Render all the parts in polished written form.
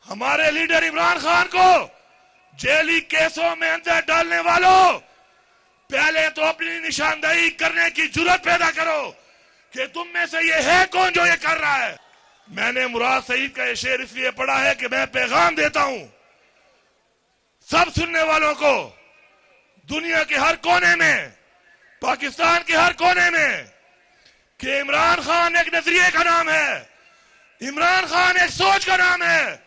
हमारे लीडर इमरान खान को जेली केसों में अंदर डालने वालों, पहले तो अपनी निशानदेही करने की जुर्रत पैदा करो कि तुम में से ये है कौन जो ये कर रहा है। मैंने मुराद सईद का ये शेर इसलिए पढ़ा है कि मैं पैगाम देता हूं सब सुनने वालों को, दुनिया के हर कोने में, पाकिस्तान के हर कोने में, कि इमरान खान एक नजरिए का नाम है, इमरान खान एक सोच का नाम है।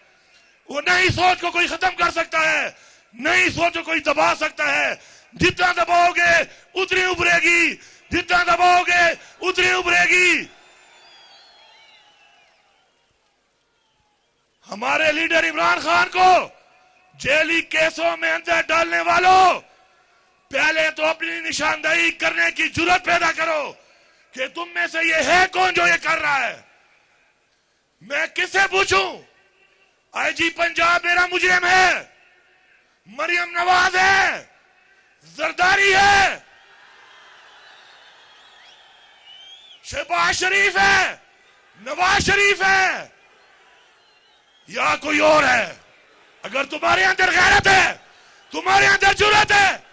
वो नई सोच को कोई खत्म कर सकता है, नई सोच को कोई दबा सकता है। जितना दबाओगे उतनी उभरेगी, जितना दबाओगे उतनी उभरेगी। हमारे लीडर इमरान खान को जेली केसों में अंदर डालने वालों, पहले तो अपनी निशानदेही करने की जुर्रत पैदा करो कि तुम में से ये है कौन जो ये कर रहा है। मैं किससे पूछूं? आईजी पंजाब मेरा मुजरिम है, मरियम नवाज है, जरदारी है, शहबाज शरीफ है, नवाज शरीफ है, या कोई और है? अगर तुम्हारे अंदर गैरत है, तुम्हारे अंदर जुर्रत है,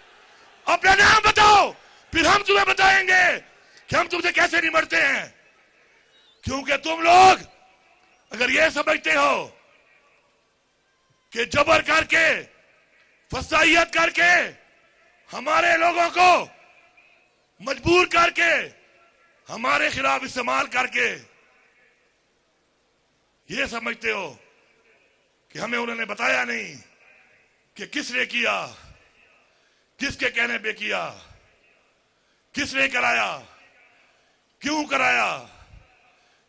अपना नाम बताओ, फिर हम तुम्हें बताएंगे कि हम तुमसे कैसे निपटते हैं। क्योंकि तुम लोग अगर ये समझते हो कि जबर करके, फसाइयत करके, हमारे लोगों को मजबूर करके, हमारे खिलाफ इस्तेमाल करके ये समझते हो कि हमें उन्होंने बताया नहीं कि किसने किया, किसके कहने पे किया, किसने कराया, क्यों कराया,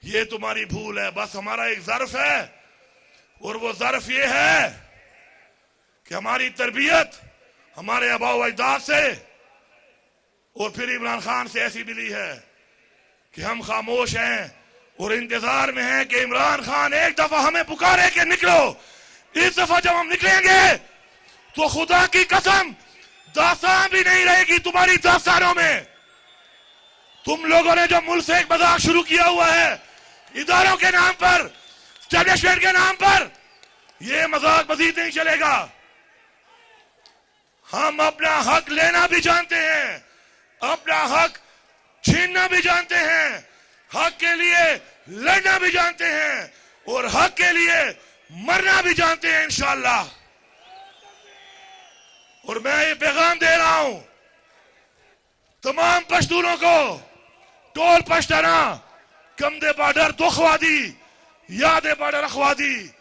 ये तुम्हारी भूल है। बस हमारा एक ज़र्फ है, और वो ज़र्फ ये है कि हमारी तरबियत हमारे आबाओ अजदाद से और फिर इमरान खान से ऐसी मिली है कि हम खामोश हैं और इंतजार में हैं कि इमरान खान एक दफा हमें पुकारे कि निकलो। इस दफा जब हम निकलेंगे तो खुदा की कसम दास्तान भी नहीं रहेगी तुम्हारी दास्तानों में। तुम लोगों ने जो मुल्क से एक मजाक शुरू किया हुआ है इदारों के नाम पर, स्टैब्लिशमेंट के नाम पर, ये मजाक मजीद नहीं चलेगा। हम अपना हक लेना भी जानते हैं, अपना हक छीनना भी जानते हैं, हक के लिए लड़ना भी जानते हैं, और हक के लिए मरना भी जानते हैं इंशाअल्लाह। और मैं ये पैगाम दे रहा हूं तमाम पश्तूनों को, टोल पश्तना, कमदे बॉर्डर दुखवादी, यादे बॉर्डर अखवादी,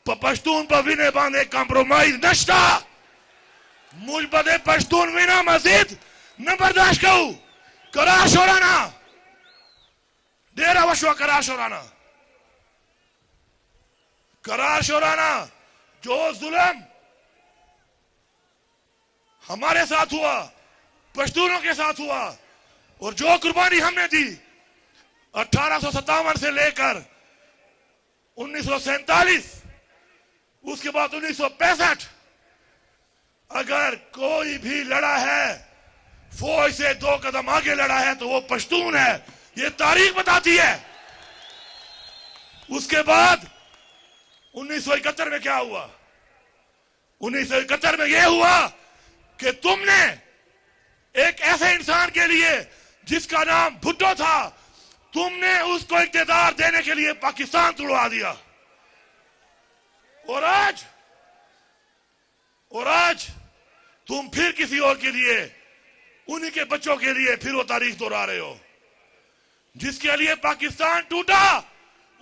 पश्तून पर विने बांधे कॉम्प्रोमाइज नश्ता, मुझ बदे पश्तून विना मजीद न बर्दाश्त करूं। कराश हो राना, डेरा वशवा कराश हो राना, कराश हो राना। जो जुल्म हमारे साथ हुआ, पश्तूनों के साथ हुआ, और जो कुर्बानी हमने दी 1857 से लेकर 1947, उसके बाद 1965, अगर कोई भी लड़ा है, फौज से 2 कदम आगे लड़ा है, तो वो पश्तून है। ये तारीख बताती है। उसके बाद 1971 में क्या हुआ? 1971 में यह हुआ कि तुमने एक ऐसे इंसान के लिए जिसका नाम भुट्टो था, तुमने उसको इख्तियार देने के लिए पाकिस्तान तुड़वा दिया। और आज तुम फिर किसी और के लिए, उन्हीं के बच्चों के लिए फिर वो तारीख दोहरा रहे हो। जिसके लिए पाकिस्तान टूटा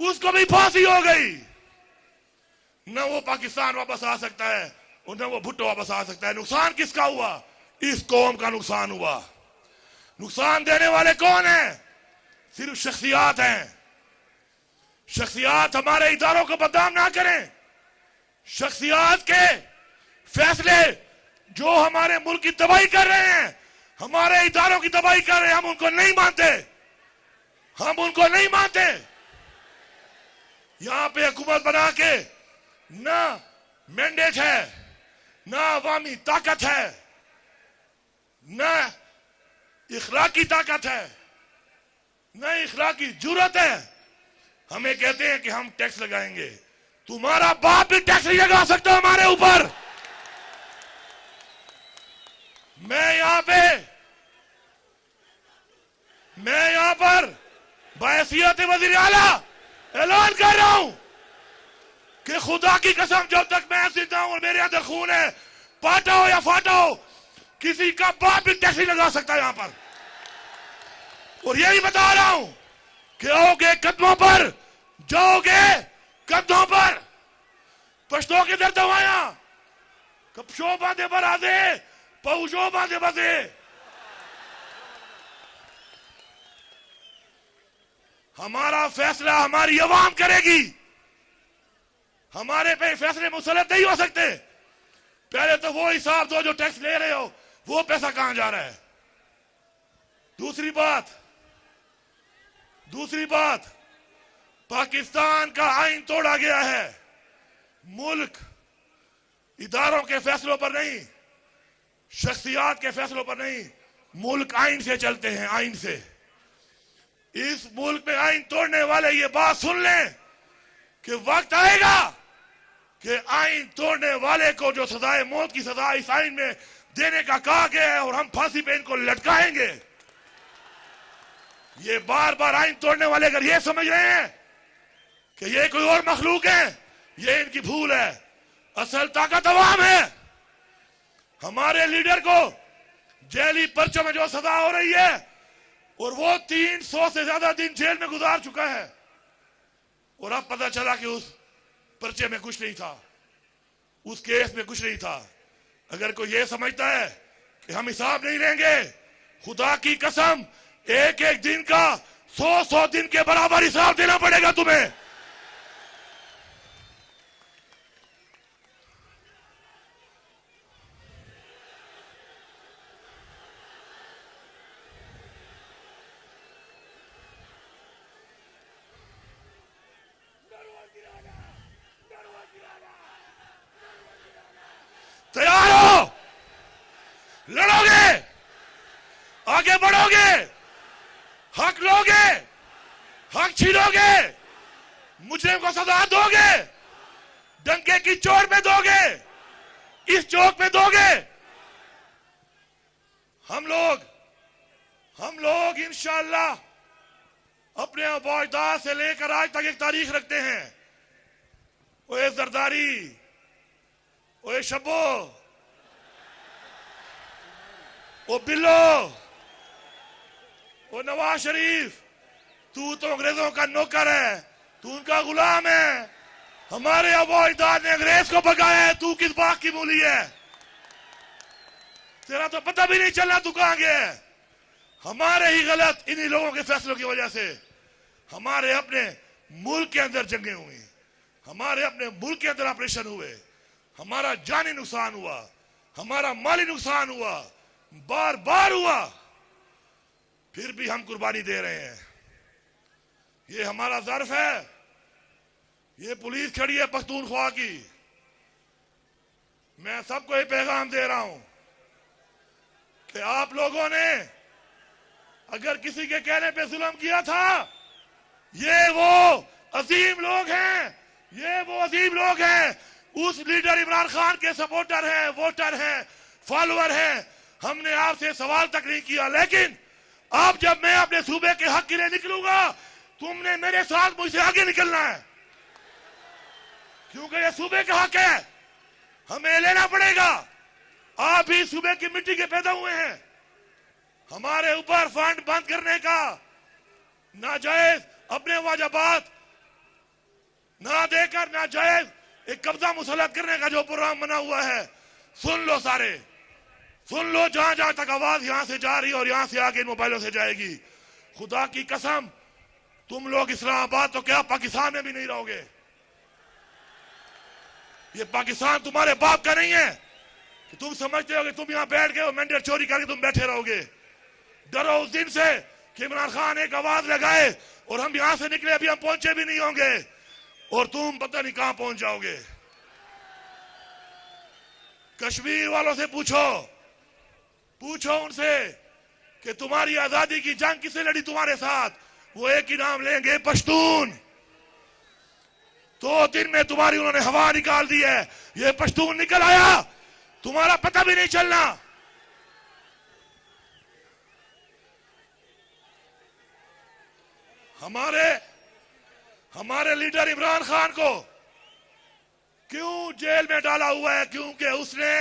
उसको भी फांसी हो गई। न वो पाकिस्तान वापस आ सकता है और न वो भुट्टो वापस आ सकता है। नुकसान किसका हुआ? इस कौम का नुकसान हुआ। नुकसान देने वाले कौन हैं? सिर्फ शख्सियात हैं। शख्सियात हमारे इदारों को बदनाम ना करें। शख्सियात के फैसले जो हमारे मुल्क की तबाही कर रहे हैं, हमारे इदारों की तबाही कर रहे हैं, हम उनको नहीं मानते, हम उनको नहीं मानते। यहां पे हुकूमत बना के ना मैंडेट है, ना अवामी ताकत है, ना इखलाकी ताकत है, ना इखलाकी जुर्रत है। हमें कहते हैं कि हम टैक्स लगाएंगे। तुम्हारा बाप भी टैक्स नहीं लगा सकता हमारे ऊपर। मैं यहां पर बहैसियत वज़ीर आला ऐलान कर रहा हूं कि खुदा की कसम जब तक मैं जिंदा हूं और मेरे अंदर खून है, पाटा हो या फाटा हो, किसी का बाप भी टैक्स नहीं लगा सकता यहां पर। और यही बता रहा हूं कि आओगे कदमों पर, जाओगे कदमों पर। पश्तो के दर दवाया कपशो बांधे बरादे पहुंचो बांधे बसे। हमारा फैसला हमारी अवाम करेगी। हमारे पे फैसले मुसलत नहीं हो सकते। पहले तो वो हिसाब दो जो टैक्स ले रहे हो, वो पैसा कहां जा रहा है। दूसरी बात, पाकिस्तान का आईन तोड़ा गया है। मुल्क इदारों के फैसलों पर नहीं, शख्सियात के फैसलों पर नहीं, मुल्क आईन से चलते हैं, आईन से। इस मुल्क में आईन तोड़ने वाले ये बात सुन लें कि वक्त आएगा कि आईन तोड़ने वाले को जो सजाए मौत की सजा इस आईन में देने का कहा गया है और हम फांसी पे इनको लटकाएंगे। ये बार बार आईन तोड़ने वाले अगर ये समझ रहे हैं कि ये कोई और मखलूक है, ये इनकी भूल है। असल ताकत अवाम है। हमारे लीडर को जेली पर्चों में जो सजा हो रही है और वो 300 से ज्यादा दिन जेल में गुजार चुका है, और अब पता चला कि उस पर्चे में कुछ नहीं था, उस केस में कुछ नहीं था। अगर कोई ये समझता है कि हम हिसाब नहीं लेंगे, खुदा की कसम एक एक दिन का 100 दिन के बराबर हिसाब देना पड़ेगा तुम्हें। तैयार हो? लड़ोगे, आगे बढ़ोगे, हक लोगे, हक छीनोगे, मुजरिम को सजा दोगे, डंके की चोट में दोगे, इस चौक में दोगे। हम लोग इंशाअल्लाह अपने अबौइदा से लेकर आज तक एक तारीख रखते हैं। ओए जरदारी, ओए शब्बो, ओ बिल्लो, ओ नवाज शरीफ, तू तो अंग्रेजों का नौकर है, तू उनका गुलाम है। हमारे अबौइदाद ने अंग्रेज को भगाया है, तू किस बात की मूली है? तेरा तो पता भी नहीं चला तू कहां गया है। हमारे ही गलत इन्हीं लोगों के फैसलों की वजह से हमारे अपने मुल्क के अंदर जंगें हुई, हमारे अपने मुल्क के अंदर ऑपरेशन हुए, हमारा जानी नुकसान हुआ, हमारा माली नुकसान हुआ, बार बार हुआ, फिर भी हम कुर्बानी दे रहे हैं। ये हमारा ज़र्फ है। ये पुलिस खड़ी है पख्तूनख्वा की। मैं सबको ये पैगाम दे रहा हूं कि आप लोगों ने अगर किसी के कहने पे जुल्म किया था, ये वो अजीम लोग हैं, उस लीडर इमरान खान के सपोर्टर हैं, वोटर हैं, फॉलोअर हैं। हमने आपसे सवाल तक नहीं किया, लेकिन अब जब मैं अपने सूबे के हक के लिए निकलूंगा, तुमने मेरे साथ मुझसे आगे निकलना है, क्योंकि ये सूबे का हक है, हमें लेना पड़ेगा। आप भी सूबे की मिट्टी के पैदा हुए हैं। हमारे ऊपर फंड बंद करने का, नाजायज अपने वाजबात ना देकर नाजायज एक कब्जा मुसल्लत करने का जो प्रोग्राम बना हुआ है, सुन लो सारे, सुन लो। जहां जहां तक आवाज यहां से जा रही और यहां से आगे मोबाइलों से जाएगी, खुदा की कसम तुम लोग इस्लामाबाद तो क्या पाकिस्तान में भी नहीं रहोगे। ये पाकिस्तान तुम्हारे बाप का नहीं है कि तुम समझते हो कि तुम यहां बैठ गए और मैंडेट चोरी करके तुम बैठे रहोगे। डरो उस दिन से कि इमरान खान एक आवाज लगाए और हम यहां से निकले, अभी हम पहुंचे भी नहीं होंगे और तुम पता नहीं कहां पहुंच जाओगे। कश्मीर वालों से पूछो उनसे कि तुम्हारी आजादी की जंग किसने लड़ी तुम्हारे साथ, वो एक ही नाम लेंगे, पश्तून। 2 दिन में तुम्हारी उन्होंने हवा निकाल दी है। ये पश्तून निकल आया, तुम्हारा पता भी नहीं चलना। हमारे लीडर इमरान खान को क्यों जेल में डाला हुआ है? क्योंकि उसने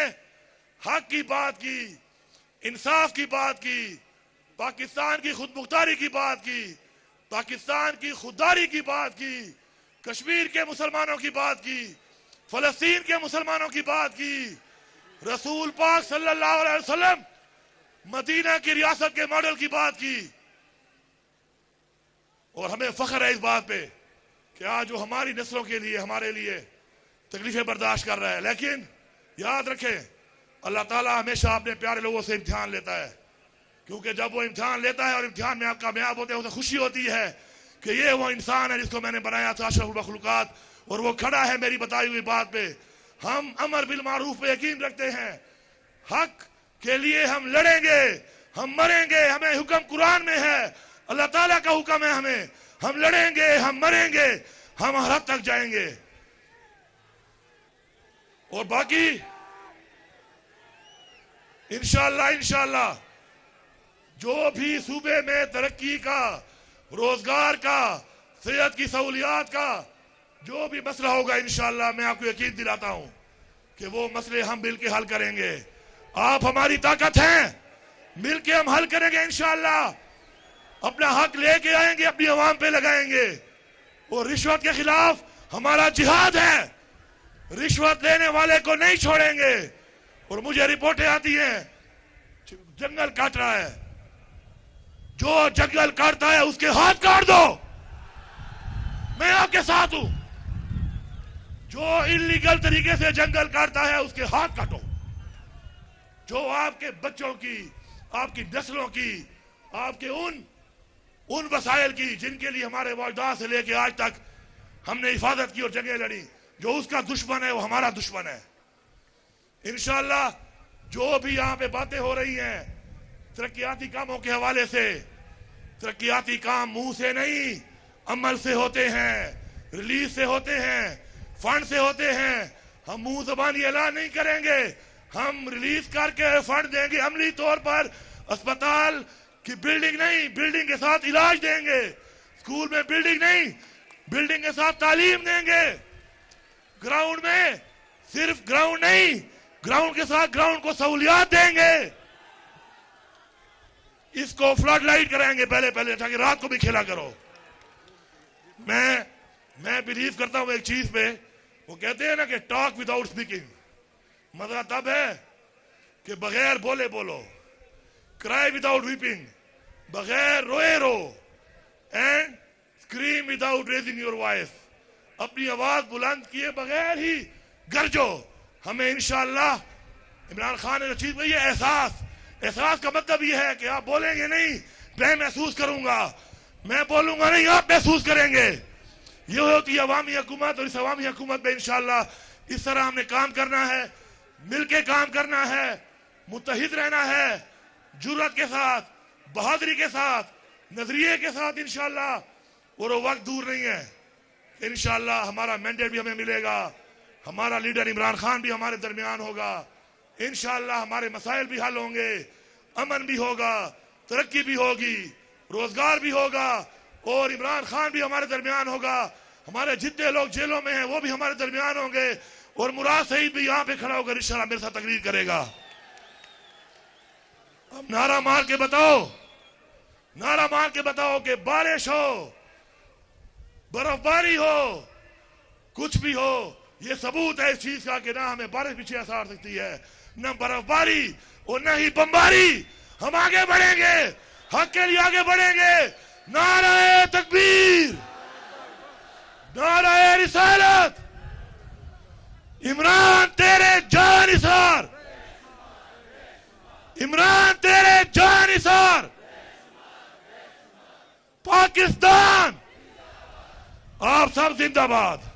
हक की बात की, इंसाफ की बात की, पाकिस्तान की खुदमुख्तारी की बात की, पाकिस्तान की खुददारी की बात की, कश्मीर के मुसलमानों की बात की, फलस्तीन के मुसलमानों की बात की, रसूल पाक सल्लल्लाहु अलैहि वसल्लम मदीना की रियासत के मॉडल की बात की। और हमें फख्र है इस बात पे कि आज जो हमारी नस्लों के लिए, हमारे लिए तकलीफें बर्दाश्त कर रहा है। लेकिन याद रखें, अल्लाह ताला हमेशा अपने प्यारे लोगों से इम्तिहान लेता है, क्योंकि जब वो इम्तिहान लेता है और इम्तिहान में आप कामयाब होते हैं, उसे खुशी होती है कि ये वो इंसान है जिसको मैंने बनाया था, अशरफुल मखलूकात, और वो खड़ा है मेरी बताई हुई बात पे। हम अमर बिल मारूफ पे यकीन रखते हैं, हक के लिए हम लड़ेंगे, हम मरेंगे। हमें हुक्म कुरान में है, अल्लाह ताला का हुक्म है हमें, हम लड़ेंगे, हम मरेंगे, हम हर हद तक जाएंगे। और बाकी इंशाअल्लाह जो भी सूबे में तरक्की का, रोजगार का, सेहत की सहूलियात का जो भी मसला होगा, इंशाअल्लाह मैं आपको यकीन दिलाता हूं कि वो मसले हम मिलके हल करेंगे। आप हमारी ताकत हैं, मिलके हम हल करेंगे इंशाअल्लाह। अपना हक लेके आएंगे, अपनी आवाम पे लगाएंगे। और रिश्वत के खिलाफ हमारा जिहाद है, रिश्वत लेने वाले को नहीं छोड़ेंगे। और मुझे रिपोर्टें आती हैं जंगल काट रहा है, जो जंगल काटता है उसके हाथ काट दो, मैं आपके साथ हूं। जो इलीगल तरीके से जंगल काटता है उसके हाथ काटो। जो आपके बच्चों की, आपकी नस्लों की, आपके उन वसाइल की जिनके लिए हमारे वालिदैन से लेके आज तक हमने हिफाजत की और जंगें लड़ी, जो उसका दुश्मन है वो हमारा दुश्मन है। इंशाअल्लाह जो भी यहाँ पे बातें हो रही हैं तरक्याती कामों के हवाले से, तरक्याती काम मुंह से नहीं अमल से होते हैं, रिलीज से होते हैं, फंड से होते हैं। हम मुंह जबानी ऐलान नहीं करेंगे, हम रिलीज करके फंड देंगे अमली तौर पर। अस्पताल की बिल्डिंग नहीं, बिल्डिंग के साथ इलाज देंगे। स्कूल में बिल्डिंग नहीं, बिल्डिंग के साथ तालीम देंगे। ग्राउंड में सिर्फ ग्राउंड नहीं, ग्राउंड के साथ ग्राउंड को सहूलियात देंगे। इसको फ्लड लाइट कराएंगे पहले ताकि रात को भी खेला करो। मैं बिलीव करता हूं एक चीज पे, वो कहते हैं ना कि टॉक विदाउट स्पीकिंग। मजा तब है कि बगैर बोले बोलो, क्राई विदाउट वीपिंग, बगैर रोए रो, and scream without raising your voice, अपनी आवाज बुलंद किए बगैर ही गरजो। हमें इंशाअल्लाह इमरान खान ने चीज ये एहसास का मतलब ये है कि आप बोलेंगे नहीं, मैं महसूस करूंगा, मैं बोलूंगा नहीं आप महसूस करेंगे। ये होती है अवामी हुकूमत। और इस अवामी हुकूमत में इंशाअल्लाह इस तरह हमने काम करना है, मिलके काम करना है, मुत्तहिद रहना है, जुर्रत के साथ, बहादुरी के साथ, नजरिए के साथ इंशाअल्लाह। और वो वक्त दूर नहीं है, इंशाअल्लाह हमारा मैंडेट भी हमें मिलेगा, हमारा लीडर इमरान खान भी हमारे दरमियान होगा। इंशाअल्लाह हमारे मसाइल भी हल होंगे, अमन भी होगा, तरक्की भी होगी, रोजगार भी होगा, और इमरान खान भी हमारे दरमियान होगा। हमारे जितने लोग जेलों में हैं वो भी हमारे दरमियान होंगे। और मुराद सईद भी यहाँ पे खड़ा होकर इंशाअल्लाह मेरे साथ तकरीर करेगा। अब नारा मार के बताओ कि बारिश हो, बर्फबारी हो, कुछ भी हो, ये सबूत है इस चीज का कि ना हमें बारिश पीछे आ सकती है, न बर्फबारी और न ही बमबारी। हम आगे बढ़ेंगे, हक के लिए आगे बढ़ेंगे। नारे तकबीर, नारे रिसालत, इमरान तेरे जानिसार, इमरान तेरे जानिसार, पाकिस्तान आप सब जिंदाबाद।